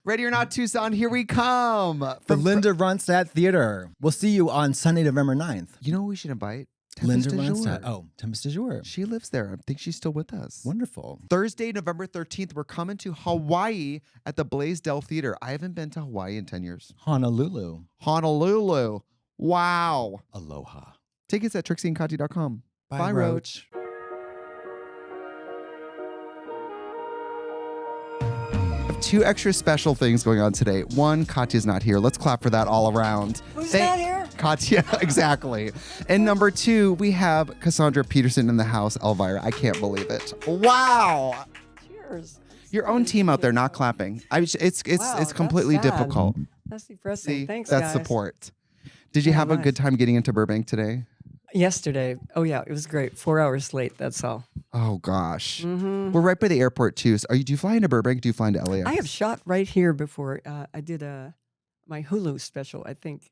Ready or not, Tucson, here we come. The Linda Ronstadt Theater. We'll see you on Sunday, November 9th. You know who we should invite? Linda Ronstadt. Oh, Tempest du Jour. She lives there. I think she's still with us. Wonderful. Thursday, November 13th, we're coming to Hawaii at the Blaisdell Theater. I haven't been to Hawaii in 10 years. Honolulu. Wow. Aloha. Tickets at trixieandkatya.com. Bye, Roach. Two extra special things going on today. One, Katya's not here. Let's clap for that all around. Who's not here? Katya, exactly. And number two, we have Cassandra Peterson in the house, Elvira. I can't believe it. Wow. Cheers. Your own team out there not clapping. It's completely that's sad. difficult. That's depressing. See, Thanks, that's guys. support. Did you have a good time getting into Burbank today? Yesterday. Oh, yeah. It was great. 4 hours late. That's all. Oh, gosh. Mm-hmm. We're right by the airport, too. So do you fly into Burbank? Do you fly into LAX? I have shot right here before. I did my Hulu special, I think,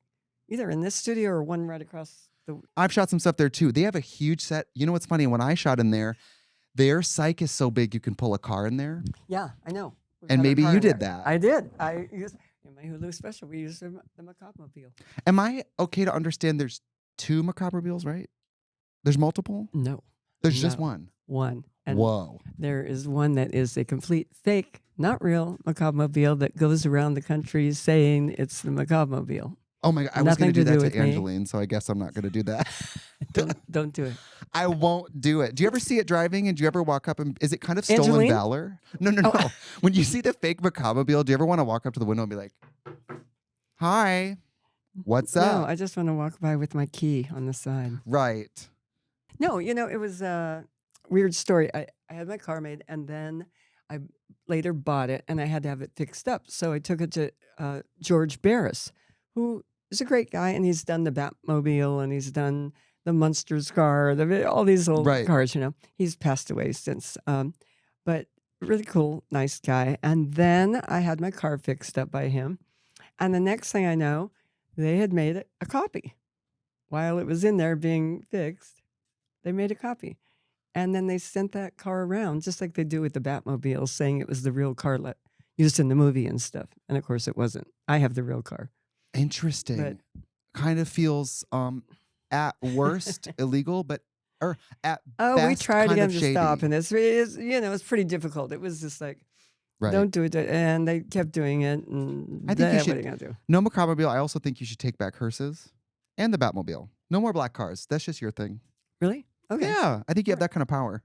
either in this studio or one right across the... I've shot some stuff there, too. They have a huge set. You know what's funny? When I shot in there, their psych is so big you can pull a car in there. Yeah, I know. And maybe you did that. I did. I used... In my Hulu special, we used the macabre. Am I okay to understand there's two macabre, right? There's multiple? No. There's just one. One. And whoa. There is one that is a complete fake, not real macabre that goes around the country saying it's the macabre. Oh my God. I was going to do that to me. Angeline, so I guess I'm not going to do that. Don't do it. I won't do it. Do you ever see it driving and do you ever walk up and is it kind of stolen Angeline? valor? No. Oh. When you see the fake macabre, do you ever want to walk up to the window and be like, hi, what's No, up? I just want to walk by with my key on the side. Right. No, it was a weird story. I had my car made and then I later bought it and I had to have it fixed up. So I took it to George Barris, who is a great guy, and he's done the Batmobile and he's done the Munsters car, all these old cars, He's passed away since. But really cool, nice guy. And then I had my car fixed up by him. And the next thing I know, they had made a copy. While it was in there being fixed, they made a copy. And then they sent that car around, just like they do with the Batmobile, saying it was the real car used in the movie and stuff. And of course it wasn't. I have the real car. Interesting. But, kind of feels at worst illegal, or at best we tried to get kind him of to stop, shady. and it's pretty difficult. It was just like, Right. don't do it, and they kept doing it. And I think you should. What are you gonna do? No macabre. I also think you should take back hearses and the Batmobile. No more black cars. That's just your thing. Really? Okay. Yeah, I think you have that kind of power.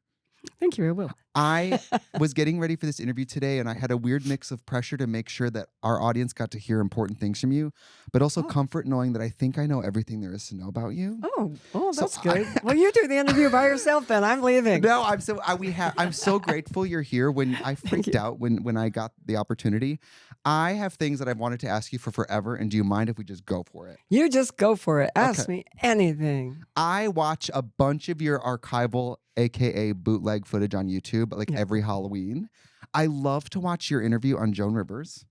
Thank you. I will. I was getting ready for this interview today, and I had a weird mix of pressure to make sure that our audience got to hear important things from you, but also comfort knowing that I think I know everything there is to know about you. Oh, that's good. Well, you do the interview by yourself, then. I'm leaving. No, I'm so grateful you're here. When I freaked out when I got the opportunity, I have things that I've wanted to ask you for forever, and do you mind if we just go for it? You just go for it. Ask me anything. I watch a bunch of your archival, aka bootleg footage on YouTube, every Halloween. I love to watch your interview on Joan Rivers.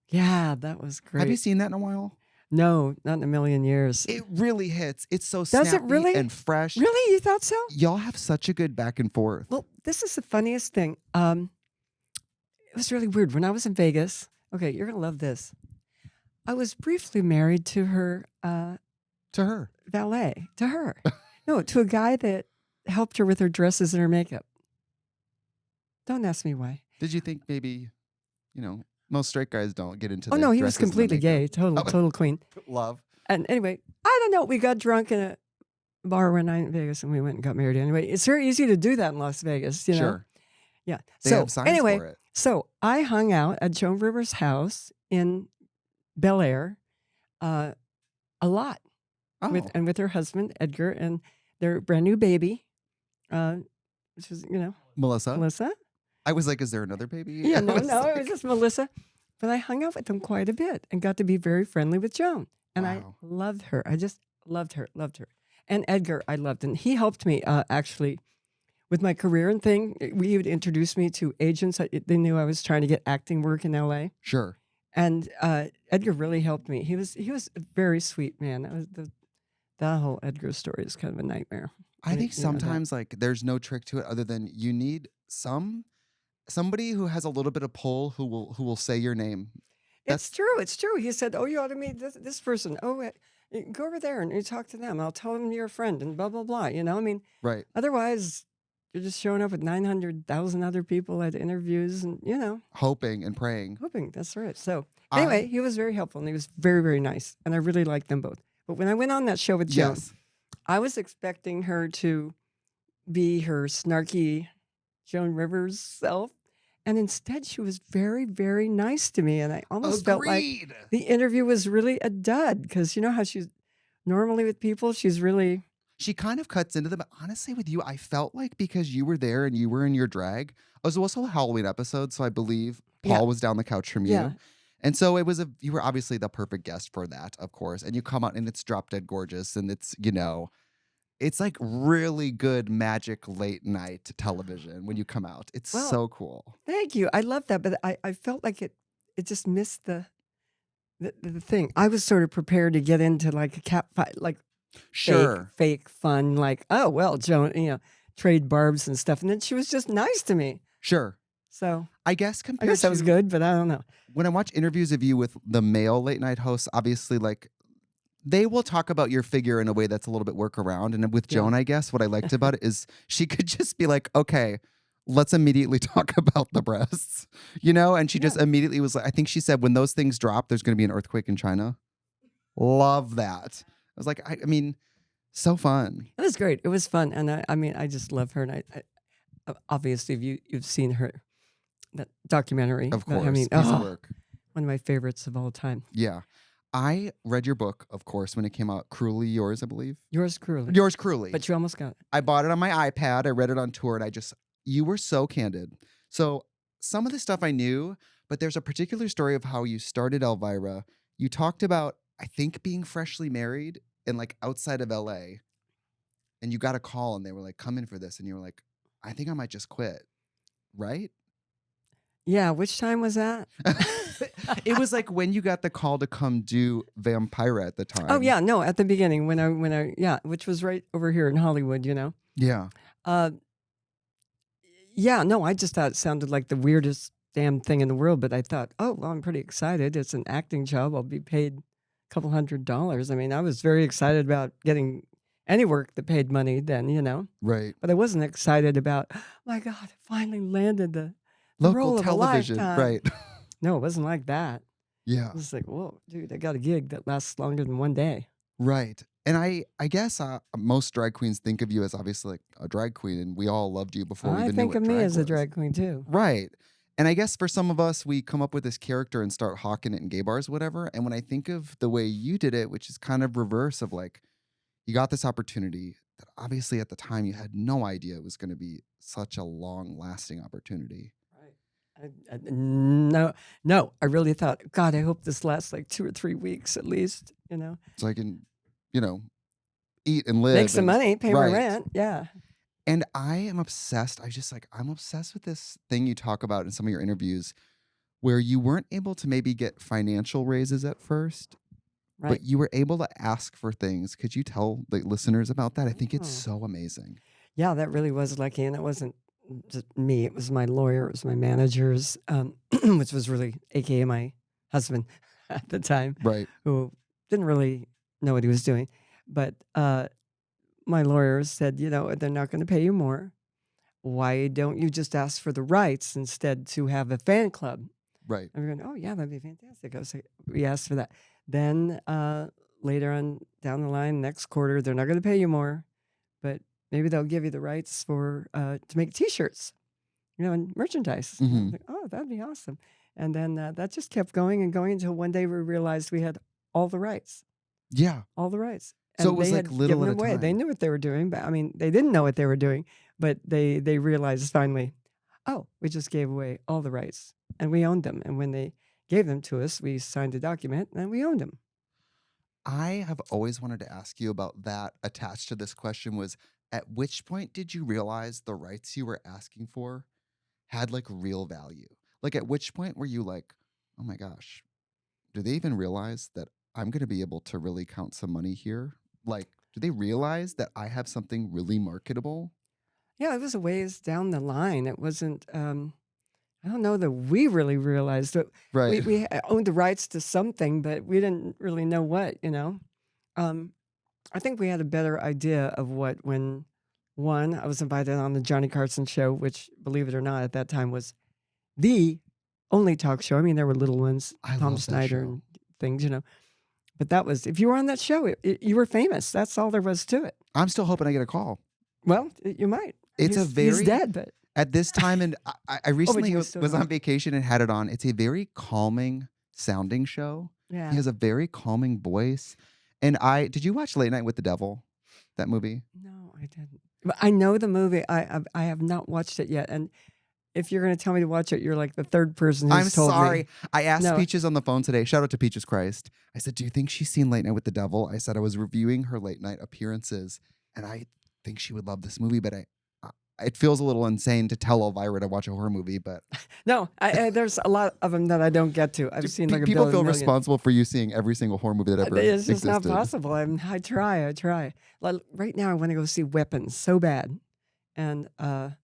Yeah, that was great. Have you seen that in a while? No, not in a million years. It really hits. It's so Does snappy it really? and fresh. Really? You thought so? Y'all have such a good back and forth. Well, this is the funniest thing. It was really weird. When I was in Vegas, okay, you're going to love this. I was briefly married to her. To her? Valet. To her. No, to a guy that helped her with her dresses and her makeup. Don't ask me why. Did you think maybe, most straight guys don't get into Oh, the no, he was dresses and the completely gay. makeup? Total queen. Love. And anyway, I don't know. We got drunk in a bar one night in Vegas and we went and got married anyway. It's very easy to do that in Las Vegas, you know? Sure. Yeah. They so have signs anyway, for it. so I hung out at Joan Rivers' house in Bel Air a lot with her husband, Edgar, and their brand new baby, which was, Melissa? I was like, is there another baby? Yeah, no, it like... was just Melissa. But I hung out with them quite a bit and got to be very friendly with Joan. And I loved her. I just loved her. And Edgar, I loved. And he helped me, actually, with my career and thing. He would introduce me to agents. They knew I was trying to get acting work in L.A. Sure. And Edgar really helped me. He was a very sweet man. That whole Edgar story is kind of a nightmare. I think sometimes there's no trick to it other than you need somebody who has a little bit of pull who will say your name. It's true. It's true. He said, "Oh, you ought to meet this person. Oh, go over there and you talk to them. I'll tell them you're a friend and blah blah blah." I mean, Right. otherwise, you're just showing up with 900,000 other people at interviews, and Hoping and praying. hoping. That's right. So anyway, he was very helpful and he was very very nice, and I really liked them both. But when I went on that show with Joan, Yes. I was expecting her to be her snarky Joan Rivers self. And instead, she was very, very nice to me. And I almost felt like Agreed. the interview was really a dud because you know how she's normally with people, she's really, She kind of cuts into them. But honestly, with you, I felt like because you were there and you were in your drag, it was also a Halloween episode. So I believe Yeah. Paul was down the couch from you. Yeah. And so you were obviously the perfect guest for that, of course. And you come out and it's drop dead gorgeous. And it's like really good magic late night television when you come out. It's Well, so cool. thank you. I love that. But I felt like it just missed the thing. I was sort of prepared to get into like a cat fight, like Sure. fake fun, like, oh, well, Joan, trade barbs and stuff. And then she was just nice to me. Sure. So I guess I compared guess that was to good, but I don't know. when I watch interviews of you with the male late night hosts, obviously, like, they will talk about your figure in a way that's a little bit workaround. And with Yeah. Joan, I guess what I liked about it is she could just be like, okay, let's immediately talk about the breasts, And she just Yeah. immediately was like, I think she said, when those things drop, there's going to be an earthquake in China. Love that. I was like, I mean, so fun. It was great. It was fun. And I mean, I just love her. And obviously, you've seen that documentary. Of But, course. I mean, Piece of work. one of my favorites of all time. Yeah. I read your book, of course, when it came out. Cruelly Yours, I believe. Yours cruelly. Yours Cruelly. But you almost got it. I bought it on my iPad. I read it on tour, and you were so candid. So some of the stuff I knew, but there's a particular story of how you started Elvira. You talked about, I think, being freshly married and like outside of LA, and you got a call and they were like, come in for this. And you were like, I think I might just quit. Right? Yeah. Which time was that? It was like when you got the call to come do Vampira at the time. Oh, yeah. No, at the beginning yeah, which was right over here in Hollywood, Yeah. Yeah, no, I just thought it sounded like the weirdest damn thing in the world. But I thought, oh, well, I'm pretty excited. It's an acting job. I'll be paid a couple $100s. I mean, I was very excited about getting any work that paid money then. Right. But I wasn't excited about, oh my God, I finally landed the role Local of a television. lifetime. Right. No, it wasn't like that. Yeah. It was like, whoa, dude, I got a gig that lasts longer than one day. Right. And I guess most drag queens think of you as obviously like a drag queen, and we all loved you before we I even think knew of what me drag as a was. drag queen too. Right. And I guess for some of us, we come up with this character and start hawking it in gay bars, whatever. And when I think of the way you did it, which is kind of reverse of like, you got this opportunity that obviously at the time you had no idea it was going to be such a long lasting opportunity. No, I really thought, God, I hope this lasts like 2 or 3 weeks at least, So I can, eat and live. Make some money, pay my right. rent. Yeah. And I am obsessed. I'm obsessed with this thing you talk about in some of your interviews where you weren't able to maybe get financial raises at first, Right. but you were able to ask for things. Could you tell the listeners about that? I think it's Oh. so amazing. Yeah, that really was lucky. And it wasn't just me, it was my lawyer, it was my managers, which was really, AKA my husband at the time, Right. who didn't really know what he was doing. But my lawyer said, they're not going to pay you more. Why don't you just ask for the rights instead to have a fan club? Right. And we're going, oh, yeah, that'd be fantastic. We asked for that. Then later on down the line, next quarter, they're not going to pay you more, but maybe they'll give you the rights for to make T-shirts, and merchandise. And I was like, oh, that'd be awesome. And then that just kept going and going until one day we realized we had all the rights. Yeah. All the rights. So And it was they like had little given at a them away. They time. knew what they were doing, but I mean, they didn't know what they were doing, but they realized finally, oh, we just gave away all the rights and we owned them. And when they gave them to us, we signed a document and we owned them. I have always wanted to ask you about that. Attached to this question was, at which point did you realize the rights you were asking for had like real value? Like at which point were you like, oh my gosh, do they even realize that I'm going to be able to really count some money here? Like, do they realize that I have something really marketable? Yeah, it was a ways down the line. It wasn't, I don't know that we really realized it. Right. We owned the rights to something, but we didn't really know what, you know. Um, I think we had a better idea of what when one, I was invited on the Johnny Carson show, which, believe it or not, at that time was the only talk show. I mean, there were little ones, I Tom love that Snyder show. and things, you know. But that was, if you were on that show, you were famous. That's all there was to it. I'm still hoping I get a call. Well, you might. It's He's dead, but at this time, and I recently you was still on have- vacation and had it on. It's a very calming sounding show. yeah. He has a very calming voice. And did you watch Late Night with the Devil, that movie? No, I didn't. But I know the movie. I have not watched it yet. And if you're going to tell me to watch it, you're like the third person who's I'm told sorry. me. I asked No. Peaches on the phone today. Shout out to Peaches Christ. I said, do you think she's seen Late Night with the Devil? I said I was reviewing her late night appearances, and I think she would love this movie, but it feels a little insane to tell Elvira to watch a horror movie, but No, there's a lot of them that I don't get to. I've seen like a people billion, feel million. responsible for you seeing every single horror movie that ever It's just existed. not possible. I try. Like, right now, I want to go see Weapons so bad, and none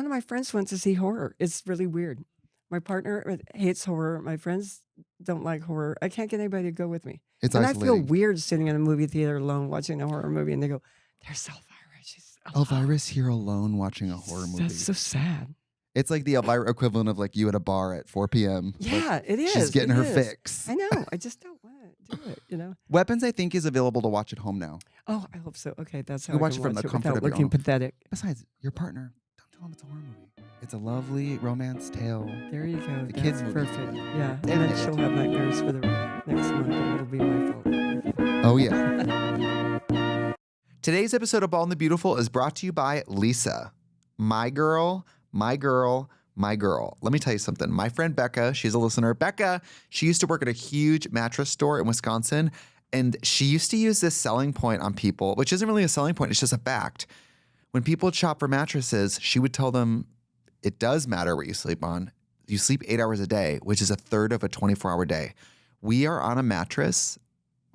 of my friends went to see horror. It's really weird. My partner hates horror. My friends don't like horror. I can't get anybody to go with me. It's And isolating. I feel weird sitting in a movie theater alone watching a horror movie, and they go, "There's Elvira. She's alone." Elvira's here alone watching a horror movie. That's so sad. It's like the Elvira equivalent of like you at a bar at 4 p.m. Like, Yeah, it is. she's getting it her is. fix. I know. I just don't want to do it. You know. Weapons, I think, is available to watch at home now. Oh, I hope so. Okay, that's how You I watch can it from the comfort without of your looking own- pathetic. Besides, your partner, don't tell him it's a horror movie. It's a lovely romance tale. There you go. The That's kids' movie. perfect. Yeah, and Damn then it. she'll have nightmares for the next month, and it'll be my fault. Oh, yeah. Today's episode of Bald the Beautiful is brought to you by Lisa. My girl, my girl, my girl. Let me tell you something. My friend Becca, she's a listener. Becca, she used to work at a huge mattress store in Wisconsin, and she used to use this selling point on people, which isn't really a selling point, it's just a fact. When people would shop for mattresses, she would tell them, it does matter what you sleep on. You sleep 8 hours a day, which is a third of a 24-hour day. We are on a mattress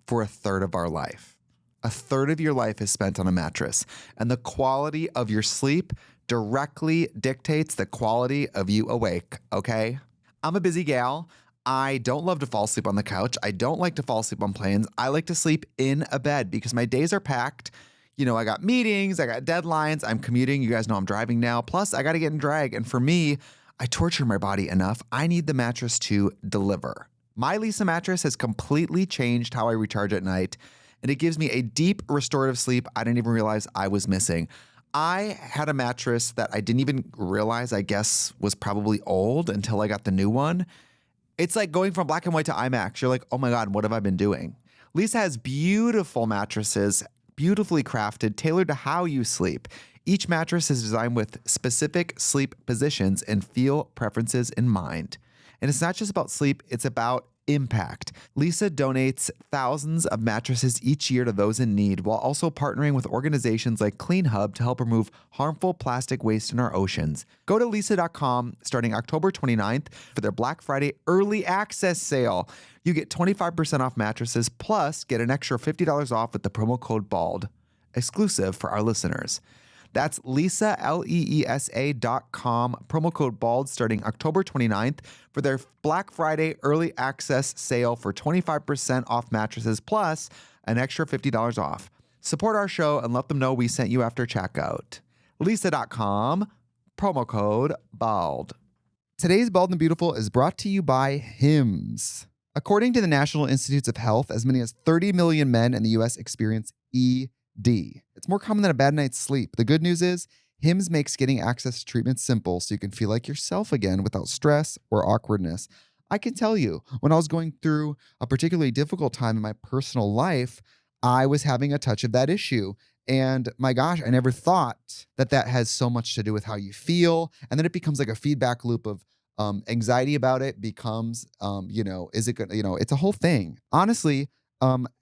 for a third of our life. A third of your life is spent on a mattress. And the quality of your sleep directly dictates the quality of you awake, okay? I'm a busy gal. I don't love to fall asleep on the couch. I don't like to fall asleep on planes. I like to sleep in a bed because my days are packed. You know, I got meetings, I got deadlines, I'm commuting. You guys know I'm driving now. Plus, I got to get in drag. And for me, I torture my body enough. I need the mattress to deliver. My Lisa mattress has completely changed how I recharge at night, and it gives me a deep restorative sleep I didn't even realize I was missing. I had a mattress that I didn't even realize, I guess, was probably old until I got the new one. It's like going from black and white to IMAX. You're like, oh my God, what have I been doing? Lisa has beautiful mattresses, beautifully crafted, tailored to how you sleep. Each mattress is designed with specific sleep positions and feel preferences in mind. And it's not just about sleep, it's about impact. Lisa donates thousands of mattresses each year to those in need, while also partnering with organizations like Clean Hub to help remove harmful plastic waste in our oceans. Go to lisa.com starting October 29th for their Black Friday early access sale. You get 25% off mattresses, plus get an extra $50 off with the promo code BALD, exclusive for our listeners. That's Lisa, LEESA.com, promo code BALD starting October 29th for their Black Friday early access sale for 25% off mattresses plus an extra $50 off. Support our show and let them know we sent you after checkout. Lisa.com, promo code BALD. Today's Bald and Beautiful is brought to you by Hims. According to the National Institutes of Health, as many as 30 million men in the U.S. experience ED. It's more common than a bad night's sleep. The good news is Hims makes getting access to treatment simple so you can feel like yourself again without stress or awkwardness. I can tell you, when I was going through a particularly difficult time in my personal life, I was having a touch of that issue. And my gosh, I never thought that that has so much to do with how you feel. And then it becomes like a feedback loop of anxiety about it becomes, is it good? It's a whole thing. Honestly,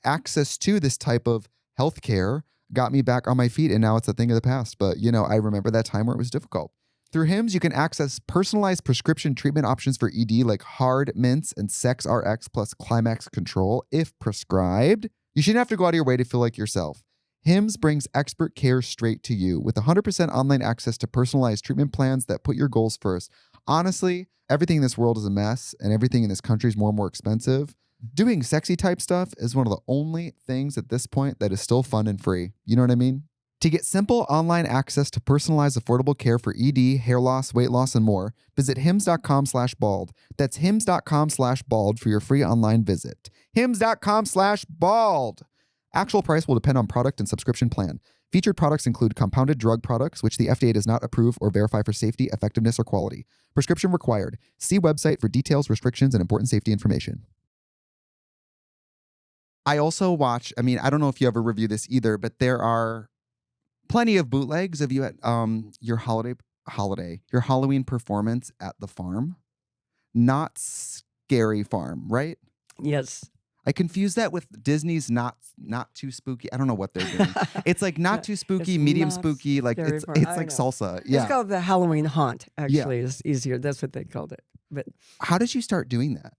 access to this type of healthcare got me back on my feet, and now it's a thing of the past. But, I remember that time where it was difficult. Through Hims, you can access personalized prescription treatment options for ED like hard mints and Sex RX plus Climax Control if prescribed. You shouldn't have to go out of your way to feel like yourself. Hims brings expert care straight to you with 100% online access to personalized treatment plans that put your goals first. Honestly, everything in this world is a mess and everything in this country is more and more expensive. Doing sexy type stuff is one of the only things at this point that is still fun and free. You know what I mean? To get simple online access to personalized affordable care for ED, hair loss, weight loss, and more, visit hims.com/bald. That's hims.com/bald for your free online visit. hims.com/bald. Actual price will depend on product and subscription plan. Featured products include compounded drug products, which the FDA does not approve or verify for safety, effectiveness, or quality. Prescription required. See website for details, restrictions, and important safety information. I also watch, I mean, I don't know if you ever review this either, but there are plenty of bootlegs of you at your your Halloween performance at the farm. Not Scary Farm, right? Yes. I confuse that with Disney's not too spooky. I don't know what they're doing. It's like not too spooky, It's medium not spooky. Like Scary it's Farm. it's I like know. salsa. It's Yeah. called the Halloween Haunt, actually, is easier. That's what they called it. But How did you start doing that?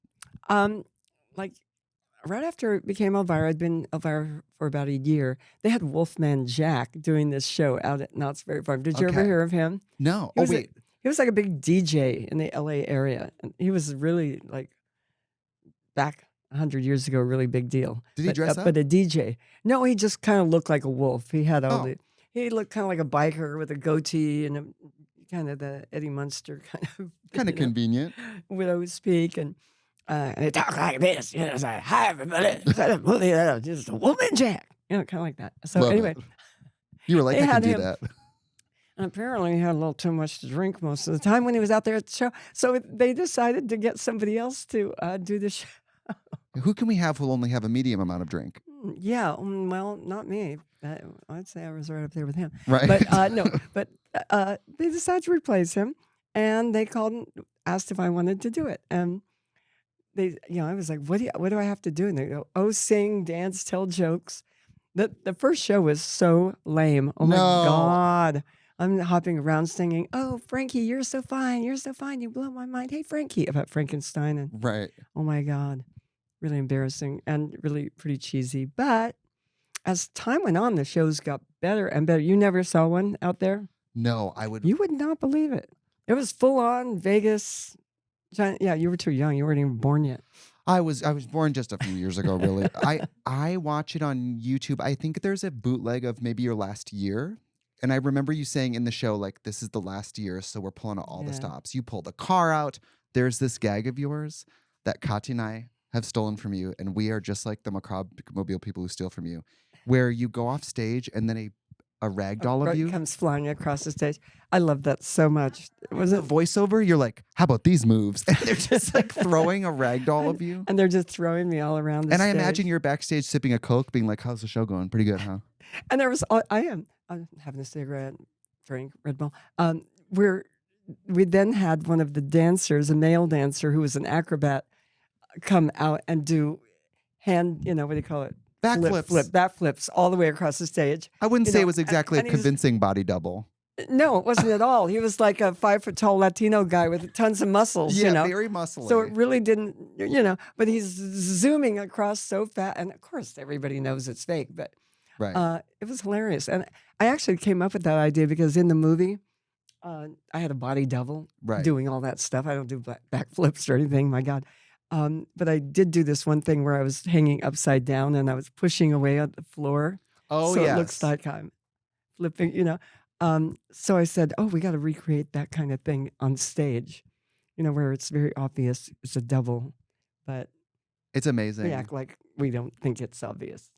like right after it became Elvira, I'd been Elvira for about a year. They had Wolfman Jack doing this show out at Knott's Berry Farm. Did you ever Okay. hear of him? No. He Oh was wait. He was like a big DJ in the LA area. And he was really like back 100 years ago, a really big deal. Did he dress up? But a DJ. No, he just kind of looked like a wolf. He had all Oh. he looked kind of like a biker with a goatee and kind of the Eddie Munster kind of. Kind of convenient. Widow speak and he talked like this. You know, it's like, hi everybody, just a woman Jack. You know, kind of like that. So Love anyway, it. You were like, they I can had do him- that. and apparently he had a little too much to drink most of the time when he was out there at the show. So they decided to get somebody else to do the show. Who can we have who'll only have a medium amount of drink? Yeah, well, not me. I'd say I was right up there with him. Right. But no, but they decided to replace him, and they called and asked if I wanted to do it. And they, I was like, what do I have to do? And they go, oh, sing, dance, tell jokes. The first show was so lame. Oh my No. God. I'm hopping around singing, oh, Frankie, you're so fine. You're so fine. You blow my mind. Hey, Frankie, about Frankenstein. And Right. oh my God, really embarrassing and really pretty cheesy. But as time went on, the shows got better and better. You never saw one out there? No, I would. You would not believe it. It was full on Vegas. Yeah, you were too young. You weren't even born yet. I was born just a few years ago, really. I watch it on YouTube. I think there's a bootleg of maybe your last year. And I remember you saying in the show, like, this is the last year, so we're pulling out all the Yeah. stops. You pull the car out. There's this gag of yours that Katya and I have stolen from you, and we are just like the macabre mobile people who steal from you, where you go off stage and then a rag doll of Right, you. comes flying across the stage. I love that so much. Was The it? voiceover, you're like, how about these moves? And they're just like throwing a rag doll of you. And they're just throwing me all around the And I stage. imagine you're backstage sipping a Coke, being like, how's the show going? Pretty good, huh? And there was, I'm having a cigarette, drink, Red Bull. We then had one of the dancers, a male dancer who was an acrobat, come out and do what do you call it? Backflips. Backflips all the way across the stage. I wouldn't You say know, it was exactly and a he's- convincing body double. No, it wasn't at all. He was like a 5 foot tall Latino guy with tons of muscles, Very muscly. So it really didn't, but he's zooming across so fast. And of course, everybody knows it's fake, but right. it was hilarious. And I actually came up with that idea because in the movie, I had a body double Right. doing all that stuff. I don't do backflips or anything, my God. But I did do this one thing where I was hanging upside down and I was pushing away on the floor. Oh, so yes. it looks like I'm flipping, So I said, oh, we got to recreate that kind of thing on stage, where it's very obvious it's a double, but It's amazing. we act like we don't think it's obvious.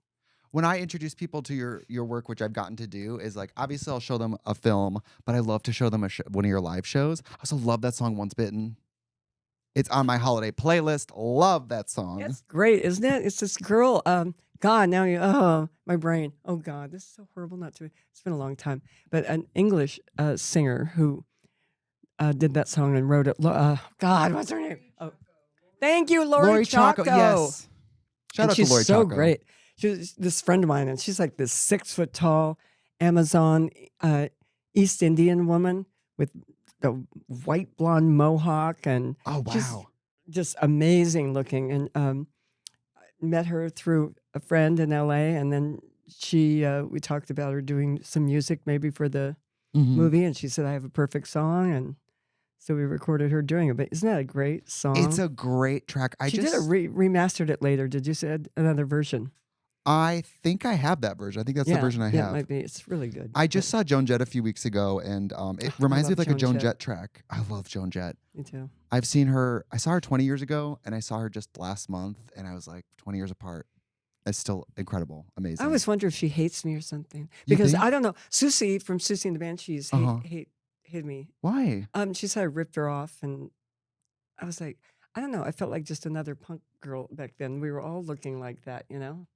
When I introduce people to your work, which I've gotten to do, is like, obviously I'll show them a film, but I love to show them one of your live shows. I also love that song, Once Bitten. It's on my holiday playlist. Love that song. It's great, isn't it? It's this girl. God, now my brain. Oh God, this is so horrible not to. It's been a long time, but an English singer who did that song and wrote it. God, what's her name? Oh, thank you, Lori Chaco. Yes. Shout And out to she's Lori so Chaco. great. She's this friend of mine, and she's like this 6 foot tall Amazon East Indian woman with the white blonde mohawk, and Oh, she's wow. just amazing looking. And met her through a friend in LA, and then we talked about her doing some music maybe for the Mhm. movie, and she said, I have a perfect song. And so we recorded her doing it. But isn't that a great song? It's a great track. She did remastered it later. Did you say another version? I think I have that version. I think that's the version I Yeah, have. it might be. It's really good. I just saw Joan Jett a few weeks ago, and it reminds me of love like a Joan Joan Jett. Jett track. I love Joan Jett. Me too. I've seen her. I saw her 20 years ago, and I saw her just last month, and I was like 20 years apart. It's still incredible, amazing. I always wonder if she hates me or something. You Because think? I don't know. Susie from Susie and the Banshees hated me. Why? She said I ripped her off, and I was like, I don't know. I felt like just another punk girl back then. We were all looking like that, you know?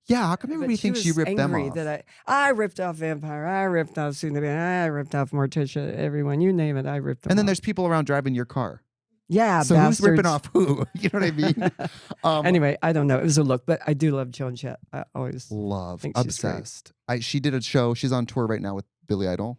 Yeah, how come But everybody thinks she was ripped them angry off? that I ripped off Vampire, I ripped off Susie and the Banshees, I ripped off Morticia, everyone, you name it, I ripped them And then off. there's people around driving your car. Yeah, So who's ripping bastards. off who? You know what I mean? Anyway, I don't know. It was a look, but I do love Joan Jett. I always Love, think she's great. obsessed. She did a show. She's on tour right now with Billy Idol,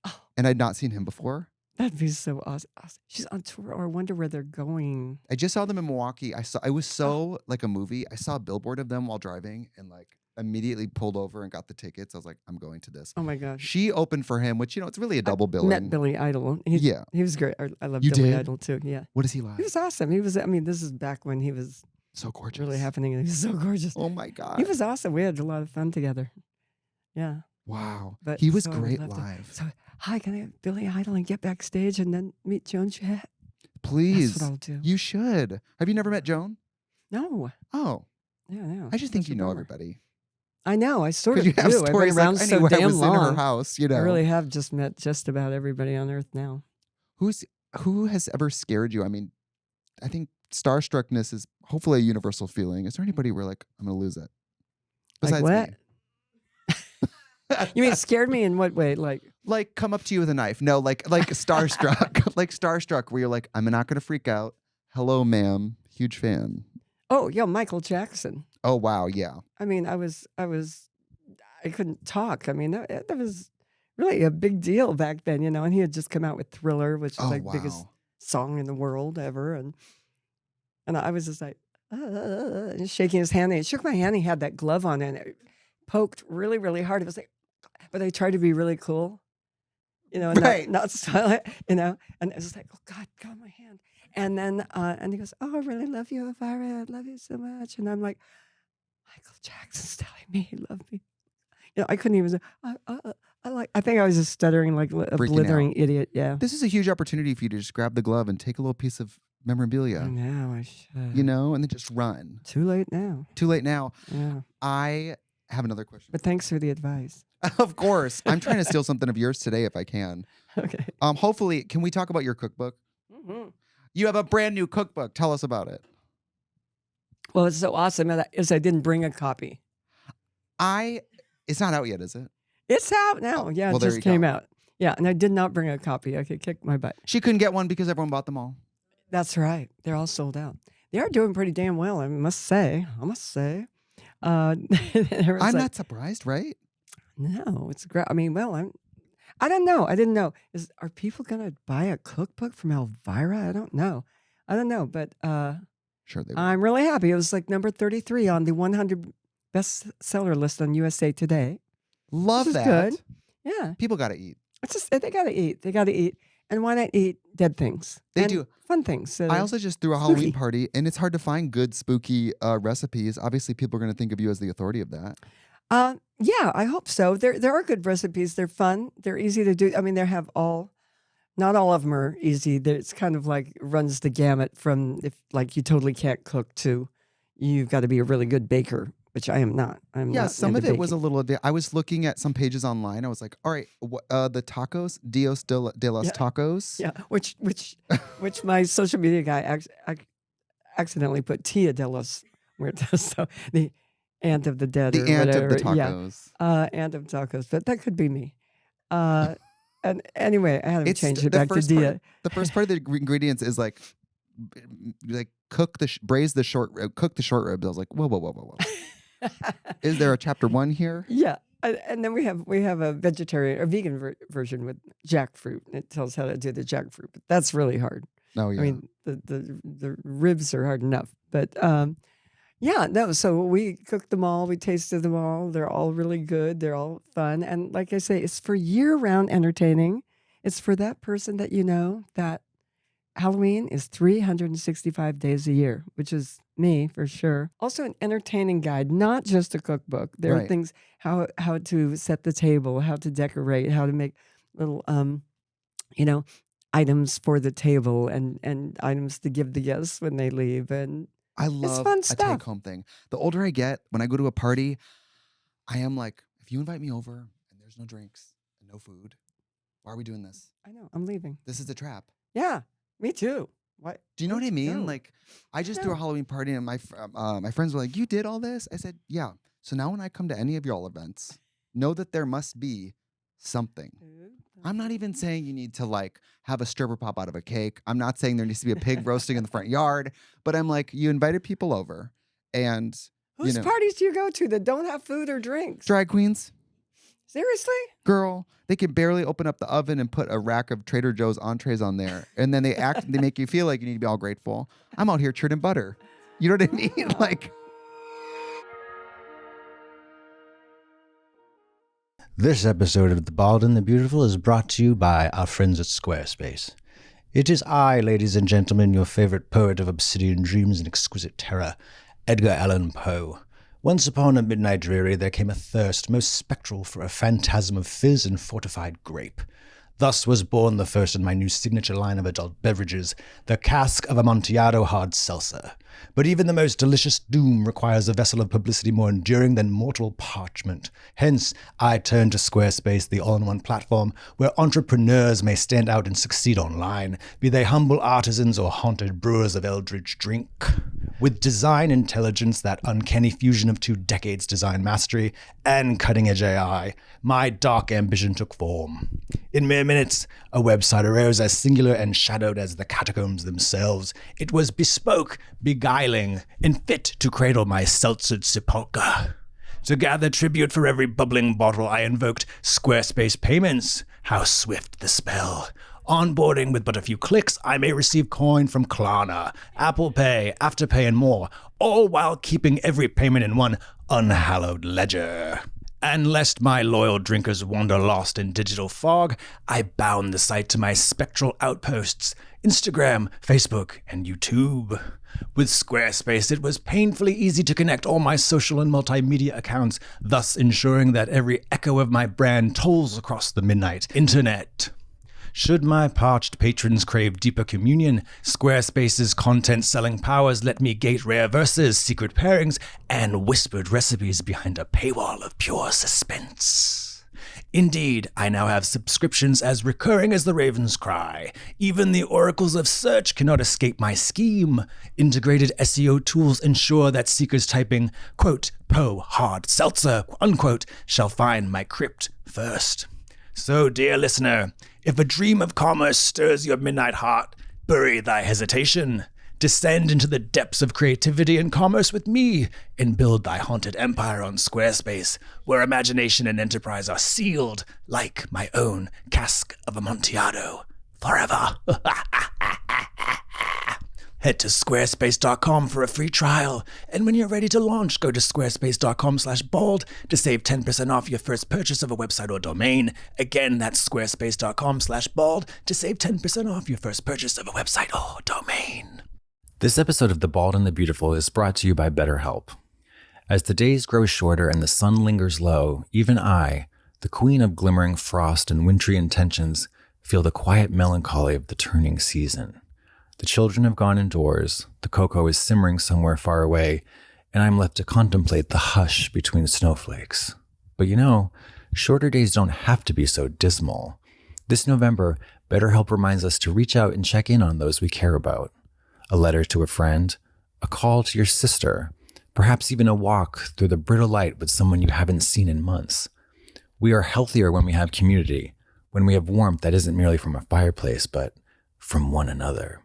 Oh, and I'd not seen him before. that'd be so awesome. She's on tour, or I wonder where they're going. I just saw them in Milwaukee. It was so like a movie. I saw a billboard of them while driving, and like immediately pulled over and got the tickets. I was like, I'm going to this. Oh my gosh. She opened for him, which it's really a double billing. Met Billy Idol. Yeah. He was great. I love You Billy did? Idol too. Yeah. What is he like? He was awesome. He was, I mean, this is back when he was So gorgeous. really happening, and he was so gorgeous. Oh my God. He was awesome. We had a lot of fun together. Yeah. Wow. But He was so I great loved it. live. So, hi, can I have Billy Idol and get backstage and then meet Joan Jett? Please. That's what I'll do. You should. Have you never met Joan? No. Oh, Yeah, no. I just think That's a you know bummer. everybody. I know. I sort of Because you have do. I've been stories around like so anywhere I damn was in her long. house, you know. I really have just met just about everybody on earth now. Who has ever scared you? I mean, I think starstruckness is hopefully a universal feeling. Is there anybody where like I'm gonna lose it? Like Besides what? me. You mean scared me in what way? Like come up to you with a knife? No, like starstruck, like starstruck, where you're like, I'm not gonna freak out. Hello, ma'am. Huge fan. Oh, yeah, Michael Jackson. Oh wow, yeah. I mean, I couldn't talk. I mean, that was really a big deal back then, you know. And he had just come out with Thriller, which is Oh like biggest wow. song in the world ever, and I was just like, and shaking his hand. And he shook my hand. He had that glove on, and it poked really, really hard. It was like, but I tried to be really cool, you know, and Right. not silent, you know. And it was like, oh God, God, my hand. And then, and he goes, oh, I really love you, Elvira. I love you so much. And I'm like, Michael Jackson's telling me he loved me. You know, I couldn't even say, I think I was just stuttering like a Freaking blithering idiot. Yeah. This is a huge opportunity for you to just grab the glove and take a little piece of I memorabilia, know, I should. you know, and then just run. Too late now. Too late now. Yeah. I have another question. But thanks for the advice. Of course. I'm trying to steal something of yours today if I can. Okay. Hopefully, can we talk about your cookbook? Mm-hmm. You have a brand new cookbook. Tell us about it. Well, it's so awesome is I didn't bring a copy. It's not out yet, is it? It's out now. Oh, Yeah, well, it there just you came go. out. Yeah, and I did not bring a copy. I could kick my butt. She couldn't get one because everyone bought them all. That's right. They're all sold out. They are doing pretty damn well, I must say. I'm not surprised, right? No, it's great. I mean, well, I don't know. I didn't know. Are people gonna buy a cookbook from Elvira? I don't know, but Sure they will. I'm really happy. It was like number 33 on the 100 bestseller list on USA Today. Love Which is that. good. Yeah, People got to eat. it's just they gotta eat. They gotta eat, and why not eat dead things? They and do. fun things. I also just threw a Halloween spooky. party, and it's hard to find good spooky recipes. Obviously, people are going to think of you as the authority of that. Yeah, I hope so. There are good recipes. They're fun. They're easy to do. I mean, they have not all of them are easy. It's kind of like runs the gamut from if like you totally can't cook to you've got to be a really good baker, which I am not. I'm Yeah, not some into of it was a baking. little. I was looking at some pages online. I was like, all right, the tacos, Dios de los Yeah. tacos. Yeah, which my social media guy accidentally put Tia de los Muertos, so the aunt of the dead The or aunt whatever. of the tacos. Yeah, aunt of tacos, but that could be me. And anyway, I had to change it the back to first Dia. part. The first part of the ingredients is like cook braise the short rib, cook the short ribs. I was like, whoa. Is there a chapter 1 here? Yeah, and then we have a vegetarian or vegan version with jackfruit. It tells how to do the jackfruit, but that's really hard. Oh yeah. I mean, the ribs are hard enough, but Yeah, no, so we cooked them all, we tasted them all. They're all really good. They're all fun. And like I say, it's for year-round entertaining. It's for that person that that Halloween is 365 days a year, which is me for sure. Also an entertaining guide, not just a cookbook. There are Right. things how to set the table, how to decorate, how to make little you know, items for the table and items to give the guests when they leave, and I it's love fun a stuff. take-home thing. The older I get, when I go to a party, I am like, if you invite me over and there's no drinks and no food, why are we doing this? I know, I'm leaving. This is a trap. Yeah, me too. What? Do you know what I Where'd you mean? go? Like, I just threw a know. Halloween party, and my friends were like, "You did all this?" I said, "Yeah." So now when I come to any of y'all events, know that there must be something. I'm not even saying you need to like have a stripper pop out of a cake. I'm not saying there needs to be a pig roasting in the front yard, but I'm like, you invited people over, and Whose parties do you go to that don't have food or drinks? drag queens, Seriously? girl, they can barely open up the oven and put a rack of Trader Joe's entrees on there, and then they make you feel like you need to be all grateful. I'm out here churning butter. You know what I mean? Like. This episode of The Bald and the Beautiful is brought to you by our friends at Squarespace. It is I, ladies and gentlemen, your favorite poet of obsidian dreams and exquisite terror, Edgar Allan Poe. Once upon a midnight dreary, there came a thirst most spectral for a phantasm of fizz and fortified grape. Thus was born the first in my new signature line of adult beverages, the cask of Amontillado hard seltzer. But even the most delicious doom requires a vessel of publicity more enduring than mortal parchment. Hence, I turn to Squarespace, the all-in-one platform where entrepreneurs may stand out and succeed online, be they humble artisans or haunted brewers of eldritch drink. With design intelligence, that uncanny fusion of 2 decades design mastery, and cutting-edge AI, my dark ambition took form. In mere minutes, a website arose as singular and shadowed as the catacombs themselves. It was bespoke, beguiling, and fit to cradle my seltzered sepulchre. To gather tribute for every bubbling bottle, I invoked Squarespace payments. How swift the spell! Onboarding with but a few clicks, I may receive coin from Klarna, Apple Pay, Afterpay, and more, all while keeping every payment in one unhallowed ledger. And lest my loyal drinkers wander lost in digital fog, I bound the site to my spectral outposts, Instagram, Facebook, and YouTube. With Squarespace, it was painfully easy to connect all my social and multimedia accounts, thus ensuring that every echo of my brand tolls across the midnight internet. Should my parched patrons crave deeper communion, Squarespace's content-selling powers let me gate rare verses, secret pairings, and whispered recipes behind a paywall of pure suspense. Indeed, I now have subscriptions as recurring as the raven's cry. Even the oracles of search cannot escape my scheme. Integrated SEO tools ensure that seekers typing, quote, Poe hard seltzer, unquote, shall find my crypt first. So, dear listener, if a dream of commerce stirs your midnight heart, bury thy hesitation. Descend into the depths of creativity and commerce with me, and build thy haunted empire on Squarespace, where imagination and enterprise are sealed, like my own cask of Amontillado, forever. Head to squarespace.com for a free trial. And when you're ready to launch, go to squarespace.com/bald to save 10% off your first purchase of a website or domain. Again, that's squarespace.com/bald to save 10% off your first purchase of a website or domain. This episode of The Bald and the Beautiful is brought to you by BetterHelp. As the days grow shorter and the sun lingers low, even I, the queen of glimmering frost and wintry intentions, feel the quiet melancholy of the turning season. The children have gone indoors, the cocoa is simmering somewhere far away, and I'm left to contemplate the hush between snowflakes. But you know, shorter days don't have to be so dismal. This November, BetterHelp reminds us to reach out and check in on those we care about. A letter to a friend, a call to your sister, perhaps even a walk through the brittle light with someone you haven't seen in months. We are healthier when we have community, when we have warmth that isn't merely from a fireplace, but from one another.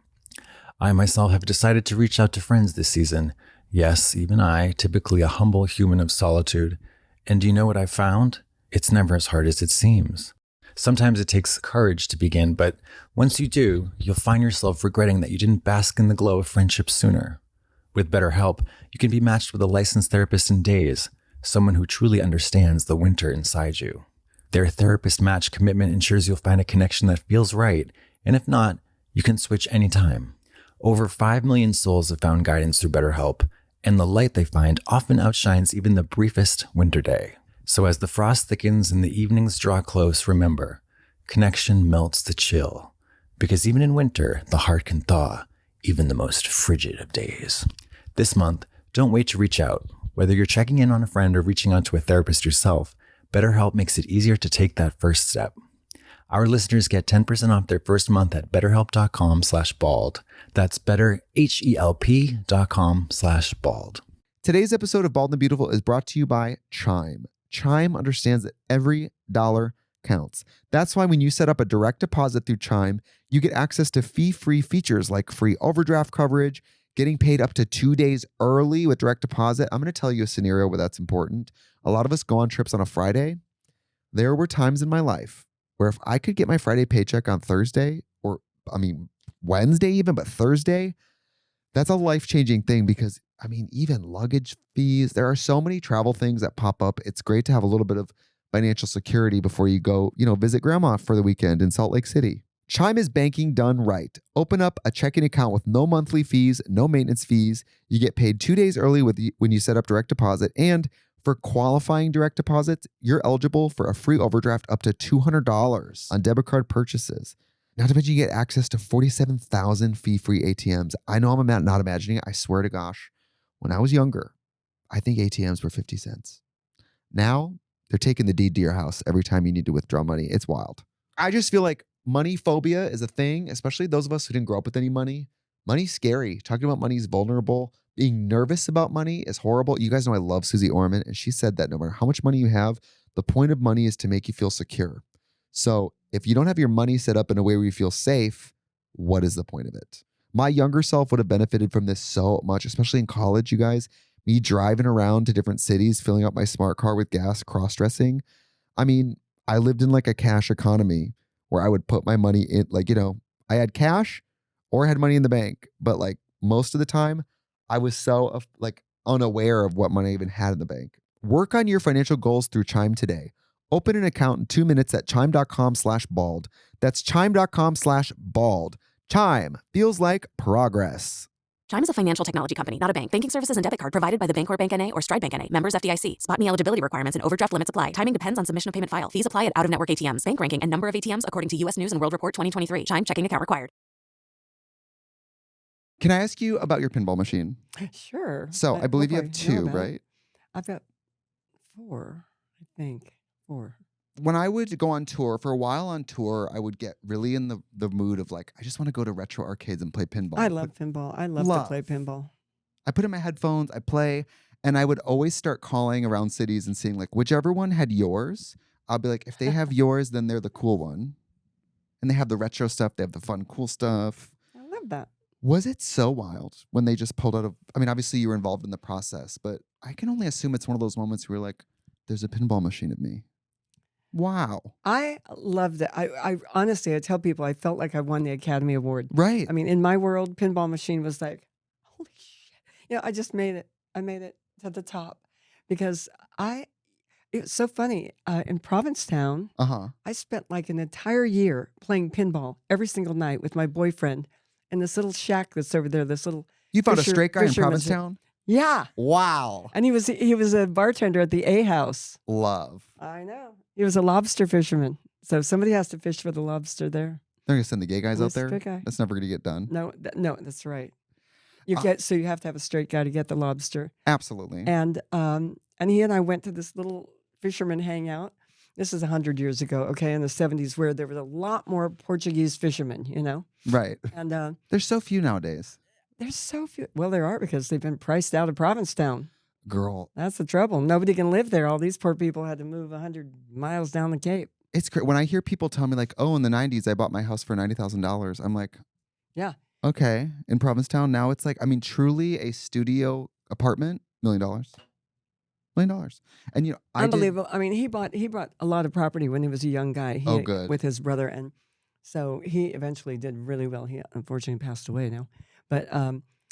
I myself have decided to reach out to friends this season. Yes, even I, typically a humble human of solitude. And do you know what I've found? It's never as hard as it seems. Sometimes it takes courage to begin, but once you do, you'll find yourself regretting that you didn't bask in the glow of friendship sooner. With BetterHelp, you can be matched with a licensed therapist in days, someone who truly understands the winter inside you. Their therapist match commitment ensures you'll find a connection that feels right, and if not, you can switch anytime. Over 5 million souls have found guidance through BetterHelp, and the light they find often outshines even the briefest winter day. So as the frost thickens and the evenings draw close, remember, connection melts the chill. Because even in winter, the heart can thaw, even the most frigid of days. This month, don't wait to reach out. Whether you're checking in on a friend or reaching out to a therapist yourself, BetterHelp makes it easier to take that first step. Our listeners get 10% off their first month at betterhelp.com/bald. That's betterhelp.com/bald. Today's episode of Bald and the Beautiful is brought to you by Chime. Chime understands that every dollar counts. That's why when you set up a direct deposit through Chime, you get access to fee-free features like free overdraft coverage, getting paid up to 2 days early with direct deposit. I'm going to tell you a scenario where that's important. A lot of us go on trips on a Friday. There were times in my life where if I could get my Friday paycheck on Thursday, or Wednesday even, but Thursday, that's a life-changing thing because, even luggage fees, there are so many travel things that pop up. It's great to have a little bit of financial security before you go, visit grandma for the weekend in Salt Lake City. Chime is banking done right. Open up a checking account with no monthly fees, no maintenance fees. You get paid 2 days early when you set up direct deposit. And for qualifying direct deposits, you're eligible for a free overdraft up to $200 on debit card purchases. Not to mention you get access to 47,000 fee-free ATMs. I know I'm not imagining it. I swear to gosh, when I was younger, I think ATMs were 50 cents. Now, they're taking the deed to your house every time you need to withdraw money. It's wild. I just feel like money phobia is a thing, especially those of us who didn't grow up with any money. Money's scary. Talking about money is vulnerable. Being nervous about money is horrible. You guys know I love Susie Orman, and she said that no matter how much money you have, the point of money is to make you feel secure. So if you don't have your money set up in a way where you feel safe, what is the point of it? My younger self would have benefited from this so much, especially in college, you guys. Me driving around to different cities, filling up my smart car with gas, cross-dressing. I lived in like a cash economy where I would put my money in, I had cash or I had money in the bank. But most of the time, I was so unaware of what money I even had in the bank. Work on your financial goals through Chime today. Open an account in 2 minutes at chime.com/bald. That's chime.com/bald. Chime feels like progress. Chime is a financial technology company, not a bank. Banking services and debit card provided by the Bancorp Bank N.A. or Stride Bank N.A. Members FDIC. Spot me eligibility requirements and overdraft limits apply. Timing depends on submission of payment file. Fees apply at out-of-network ATMs. Bank ranking and number of ATMs according to U.S. News and World Report 2023. Chime checking account required. Can I ask you about your pinball machine? Sure. So I believe you have know 2, about it. right? I've got 4, I think. 4. When I would go on tour, for a while on tour, I would get really in the mood of I just want to go to retro arcades and play pinball. I love pinball. I love to play pinball. I put in my headphones, I play, and I would always start calling around cities and seeing whichever one had yours. I'll be like, if they have yours, then they're the cool one. And they have the retro stuff. They have the fun, cool stuff. I love that. Was it so wild when they just pulled out of, obviously you were involved in the process, but I can only assume it's one of those moments where you're like, there's a pinball machine of me. Wow. I loved it. I honestly, I tell people I felt like I won the Academy Award. Right. In my world, pinball machine was like, holy shit. I just made it. I made it to the top because it was so funny. In Provincetown, I spent an entire year playing pinball every single night with my boyfriend in this little shack that's over there, this little You found a straight guy in fisherman Provincetown? Yeah. Wow. And he was a bartender at the A House. Love. I know. He was a lobster fisherman. So somebody has to fish for the lobster there. They're going to send the gay guys I'm a out there? straight guy. That's never going to get done. No, that's right. So you have to have a straight guy to get the lobster. Absolutely. And he and I went to this little fisherman hangout. This is 100 years ago, okay, in the 70s, where there was a lot more Portuguese fishermen, Right. And there's so few nowadays. there's so few. Well, there are because they've been priced out of Provincetown. Girl. That's the trouble. Nobody can live there. All these poor people had to move 100 miles down the Cape. It's great. When I hear people tell me oh, in the 90s, I bought my house for $90,000. I'm like, yeah. Okay. In Provincetown, now it's truly a studio apartment, $1 million. $1 million. And Unbelievable. He bought a lot of property when he was a young guy. Good. With his brother, and so he eventually did really well. He unfortunately passed away now, but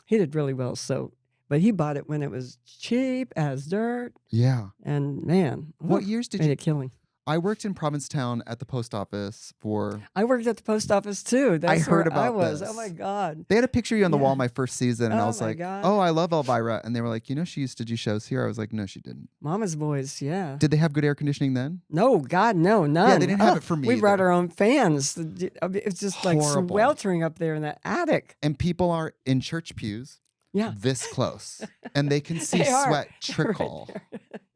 he did really well. So but he bought it when it was cheap as dirt. Yeah. And man, What years did made you? a killing. I worked in Provincetown at the post office for. I worked at the post office too. That's heard where I about was. this. Oh my God. They had a picture of you on the Yeah. wall my first season, and I Oh was my like, God. "Oh, I love Elvira," and they were like, "You know, she used to do shows here." I was like, "No, she didn't." Mama's boys, yeah. Did they have good air conditioning then? No, God, no, none. they didn't have it for me We brought either. our own fans. It's just like Horrible. sweltering up there in that attic. And people are in church pews Yeah. this close, and they can see They are. sweat trickle,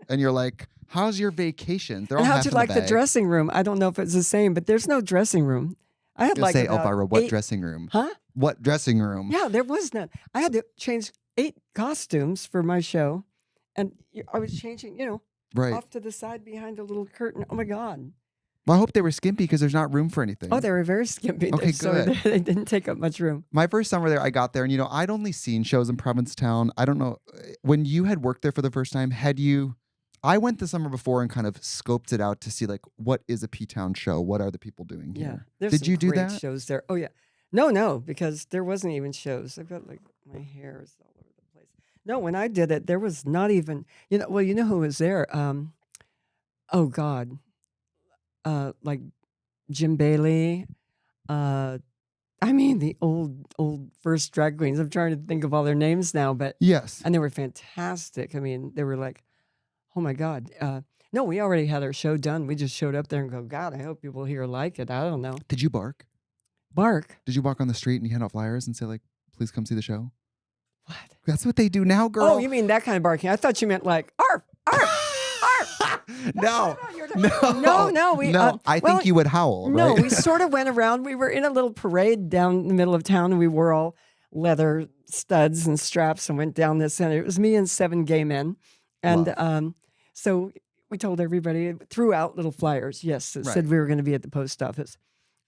and you're like, "How's your vacation?" They're And all how'd half you in like the bag. dressing room? I don't know if it's the same, but there's no dressing room. I had You'll like say, about Elvira, what 8 dressing room? Huh? What dressing room? Yeah, there was none. I had to change 8 costumes for my show, and I was changing, Right. off to the side behind a little curtain. Oh my God! Well, I hope they were skimpy because there's not room for anything. Oh, they were very skimpy. Okay, so good. they didn't take up much room. My first summer there, I got there, and I'd only seen shows in Provincetown. I don't know when you had worked there for the first time. Had you? I went the summer before and kind of scoped it out to see like what is a P-Town show? What are the people doing Yeah, here? there's Did some you do great that? shows there. Oh yeah, no, because there wasn't even shows. I've got like my hair is all over the place. No, when I did it, there was not even. Well, you know who was there? Oh God, like Jim Bailey. I mean the old first drag queens. I'm trying to think of all their names now, but Yes. and they were fantastic. I mean, they were like, oh my God. No, we already had our show done. We just showed up there and go, God, I hope people here like it. I don't know. Did you bark? Bark. Did you walk on the street and you hand out flyers and say like, "Please come see the show"? What? That's what they do now, girl. Oh, you mean that kind of barking? I thought you meant like arf, arf, arf. No. No. We, I well, think you would howl. No, right? we sort of went around. We were in a little parade down the middle of town, and we wore all leather studs and straps and went down this. And it was me and 7 gay men, and so we told everybody, threw out little flyers. Yes, it said we were going to be at the post office,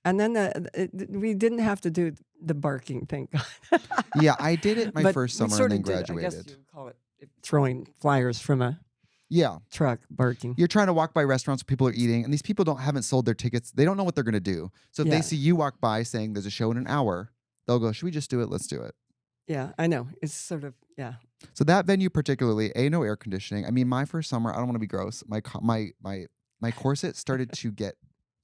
and then we didn't have to do the barking. Thank God. Yeah, I did it my But first we summer sort and then of did it. I guess graduated. you would call it throwing flyers from a Yeah. truck, barking. You're trying to walk by restaurants where people are eating, and these people haven't sold their tickets. They don't know what they're going to do. So if Yeah. they see you walk by saying there's a show in an hour, they'll go, "Should we just do it? Let's do it." Yeah, I know. It's sort of, yeah. So that venue particularly, no air conditioning. I mean, my first summer, I don't want to be gross. My corset started to get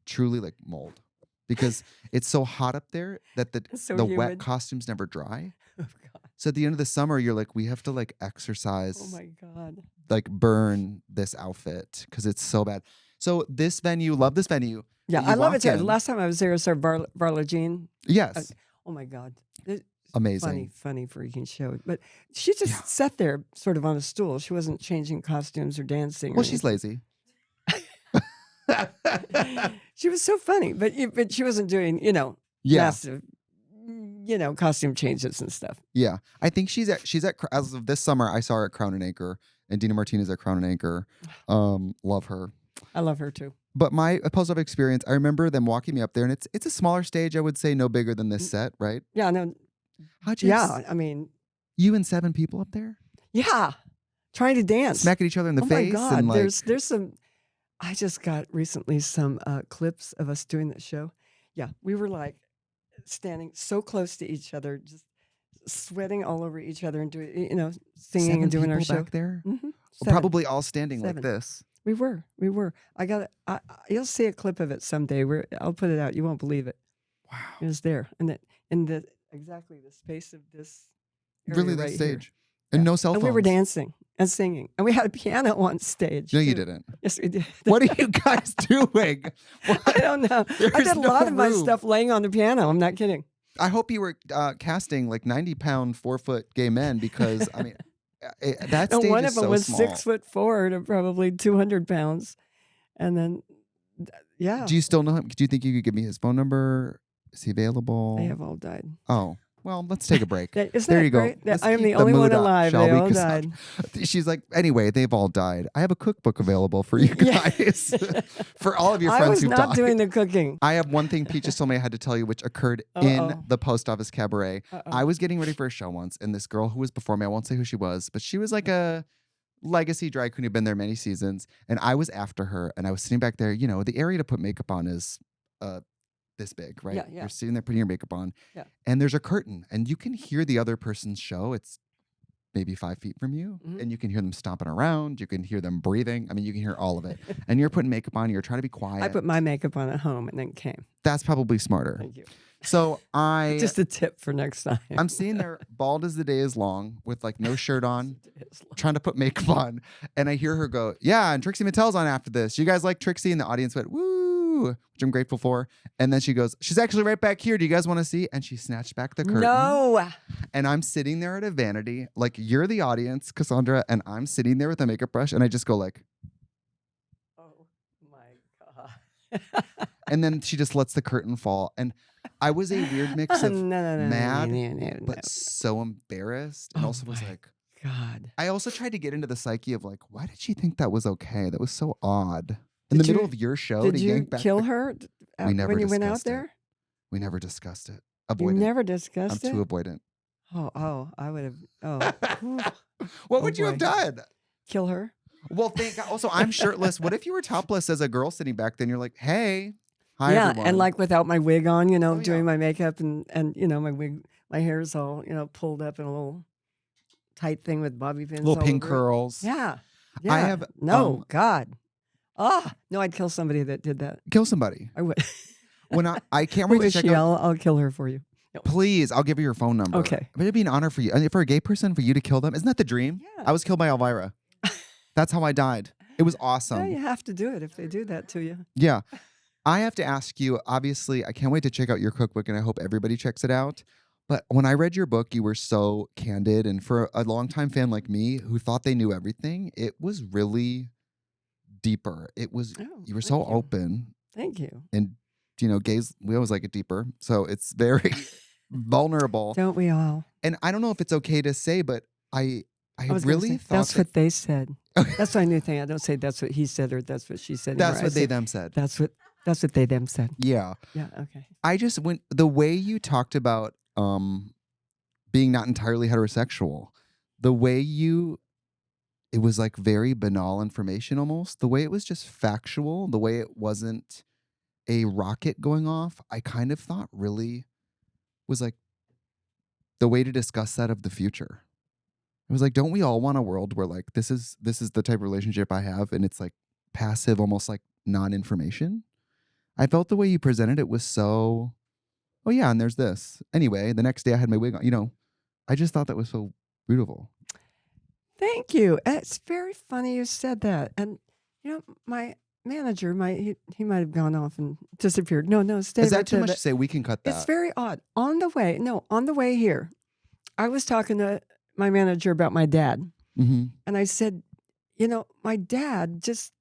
truly like mold because it's so hot up there that It's so the wet humid. costumes never dry. Oh, God. So at the end of the summer, you're like, we have to like exercise, Oh, my God. like burn this outfit because it's so bad. So this venue, love this venue. Yeah, that you I love it walk too. in. The last time I was there, I saw Barla Jean. Yes, Oh, my God. It's amazing. funny freaking show. But she just sat there sort of on a stool. She wasn't changing costumes or dancing. Well, she's lazy. She was so funny, but she wasn't doing, Yeah. massive, costume changes and stuff. Yeah, I think she's at as of this summer. I saw her at Crown and Anchor, and Dina Martinez at Crown and Anchor. Love her. I love her too. But my post-op experience, I remember them walking me up there, and it's a smaller stage. I would say no bigger than this set, right? Yeah, no, How'd you? yeah. I mean, You and 7 people up there yeah, trying to dance. smacking each other in the Oh face, my God, and like there's some. I just got recently some clips of us doing that show. Yeah, we were like standing so close to each other, just sweating all over each other and doing, singing 7 and doing our people show. back there. Mm-hmm. Probably all standing like 7. this. We were. You'll see a clip of it someday. I'll put it out. You won't believe it. Wow. It was there, and in the exactly the space of this. Really, area the right stage. here. And Yeah. no cell phones. And we were dancing and singing, and we had a piano on stage. No, you too. didn't. Yes, we did. What are you guys doing? I don't know. I There's did a lot no of my room. stuff laying on the piano. I'm not kidding. I hope you were casting like 90-pound, 4-foot gay men because I mean, that And stage one is of them so was small. 6'4" to probably 200 pounds, and then yeah, Do you still know him? Do you think you could give me his phone number? Is he available? they have all died. Oh, well, let's take a break. Isn't There that you go. great? Let's I am keep the the only one mood up, alive. shall They we? all 'Cause died. She's like, anyway, they've all died. I have a cookbook available for you Yeah. guys, for all of your I friends was who not died. doing the cooking. I have one thing Pete just told me I had to tell you, which occurred Uh-oh. in the post office cabaret. Uh-oh. I was getting ready for a show once, and this girl who was before me, I won't say who she was, but she was like a legacy drag queen who'd been there many seasons. And I was after her, and I was sitting back there. The area to put makeup on is this big, right? Yeah, yeah. You're sitting there putting your makeup on, Yeah. and there's a curtain, and you can hear the other person's show. It's maybe 5 feet from you, Mhm. and you can hear them stomping around. You can hear them breathing. I mean, you can hear all of it. And you're putting makeup on. You're trying to be quiet. I put my makeup on at home and then came. That's probably smarter. Thank you. So Just a tip for next time. I'm sitting there bald as the day is long with like no shirt on, trying to put makeup on. And I hear her go, yeah, and Trixie Mattel's on after this. You guys like Trixie? And the audience went, woo, which I'm grateful for. And then she goes, she's actually right back here. Do you guys want to see? And she snatched back the curtain. No. And I'm sitting there at a vanity, like you're the audience, Cassandra, and I'm sitting there with a makeup brush, and I just go like, Oh my God. and then she just lets the curtain fall. And I was a weird mix of mad, no. but so embarrassed, and Oh also was my like, God. I also tried to get into the psyche of like, why did she think that was okay? That was so odd. In the middle of your show, Did to you yank back kill the- her We never when you went out discussed it. there? We never discussed it. You Avoidant. never I'm discussed it? too avoidant. Oh, I would have. Oh, What would you have boy. done? kill her. Well, thank God. Also, I'm shirtless. What if you were topless as a girl sitting back then? You're like, hey, hi, Yeah, everyone. and like without my wig on, you know, Oh, yeah. doing my makeup and my wig, my hair's all pulled up in a little tight thing with bobby pins. little all pink over it. curls. Yeah, I have, no God. No, I'd kill somebody that did that. Kill somebody. I would. When I can't Who wait to is check she? out. I'll kill her for you. Please, I'll give you your phone number. Okay. But it'd be an honor for you. And for a gay person, for you to kill them. Isn't that the dream? Yeah. I was killed by Elvira. That's how I died. It was awesome. Yeah, you have to do it if they do that to you. Yeah. I have to ask you, obviously, I can't wait to check out your cookbook, and I hope everybody checks it out. But when I read your book, you were so candid. And for a longtime fan like me who thought they knew everything, it was really deeper. It was, Oh, you were thank so you. open. Thank you. And, gays, we always like it deeper. So it's very vulnerable. Don't we all? And I don't know if it's okay to say, but I was gonna really say, thought that's that, what they said. That's my new thing. I don't say that's what he said or that's what she said. that's anymore. I what they say, them said. That's what they them said. Yeah. Yeah. Okay. I just went the way you talked about being not entirely heterosexual, the way it was like very banal information almost, the way it was just factual, the way it wasn't a rocket going off, I kind of thought really was like the way to discuss that of the future. It was like, don't we all want a world where like this is the type of relationship I have, and it's like passive, almost like non-information? I felt the way you presented it was so, oh yeah, and there's this. Anyway, the next day I had my wig on. I just thought that was so beautiful. Thank you. It's very funny you said that. And my manager, he might have gone off and disappeared. No, stay. Is that right too there, much but to say? We can cut that. It's very odd. On the way here, I was talking to my manager about my dad, Mm-hmm. and I said, my dad just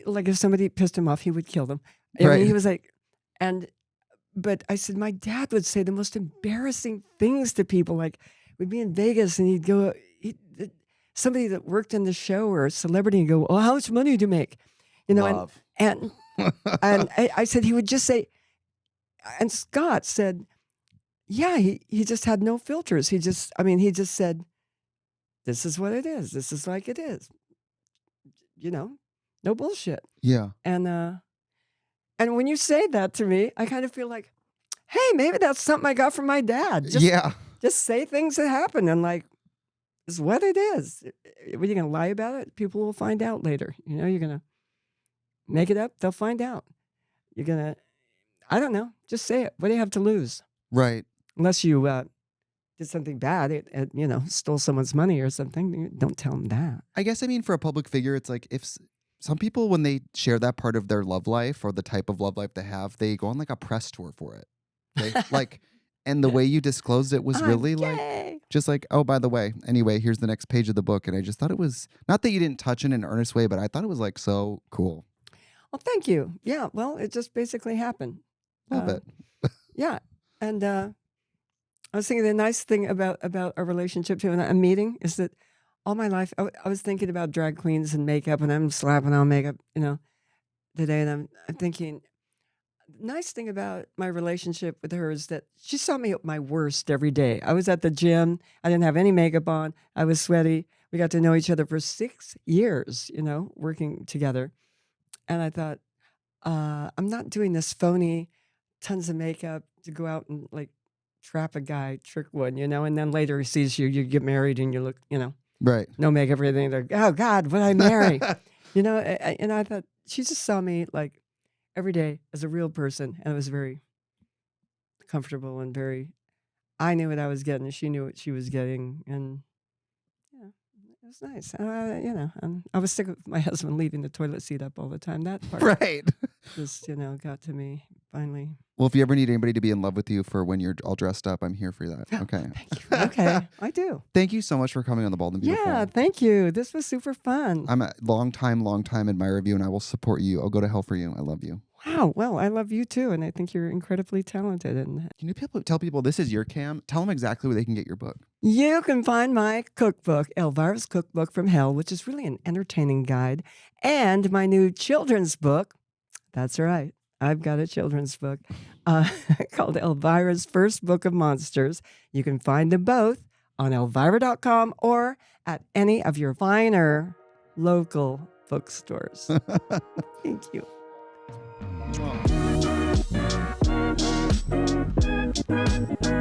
like if somebody pissed him off, he would kill them. I Right. mean, he was like, but I said my dad would say the most embarrassing things to people. Like we'd be in Vegas and he'd go, somebody that worked in the show or a celebrity and go, "Oh, how much money do you make?" Love. And I said he would just say, and Scott said, yeah, he just had no filters. He just said, this is what it is. This is like it is. No bullshit. Yeah. And when you say that to me, I kind of feel like, hey, maybe that's something I got from my dad. Just say things that happen and like, it's what it is. When you're going to lie about it, people will find out later. You're going to make it up. They'll find out. You're going to, I don't know, just say it. What do you have to lose? Right. Unless you did something bad, stole someone's money or something. Don't tell them that. I guess, for a public figure, it's like if some people, when they share that part of their love life or the type of love life they have, they go on like a press tour for it. Okay? And the way you disclosed it was really like, just like, oh, by the way, anyway, here's the next page of the book. And I just thought it was, not that you didn't touch it in an earnest way, but I thought it was like so cool. Well, thank you. Yeah, well, it just basically happened. Love it. Yeah. And I was thinking the nice thing about our relationship too, and a meeting is that all my life, I was thinking about drag queens and makeup, and I'm slapping on makeup, today. And I'm thinking, nice thing about my relationship with her is that she saw me at my worst every day. I was at the gym. I didn't have any makeup on. I was sweaty. We got to know each other for 6 years, working together. And I thought, I'm not doing this phony, tons of makeup to go out and like trap a guy, trick one, and then later he sees you get married and you look, Right. no makeup, everything. They're, oh God, what I marry? And I thought she just saw me like every day as a real person, and it was very comfortable and I knew what I was getting, and she knew what she was getting, and yeah, it was nice. And I was sick of my husband leaving the toilet seat up all the time. That part Right. just, got to me finally. Well, if you ever need anybody to be in love with you for when you're all dressed up, I'm here for that. Okay. Thank you. Okay, I do. Thank you so much for coming on the Bald and Beautiful. Yeah, thank you. This was super fun. I'm a long time admirer of you, and I will support you. I'll go to hell for you. I love you. Wow. Well, I love you too, and I think you're incredibly talented. And Can you tell people this is your cam? Tell them exactly where they can get your book. you can find my cookbook, Elvira's Cookbook from Hell, which is really an entertaining guide, and my new children's book. That's right. I've got a children's book called Elvira's First Book of Monsters. You can find them both on elvira.com or at any of your finer local bookstores. Thank you. Mwah.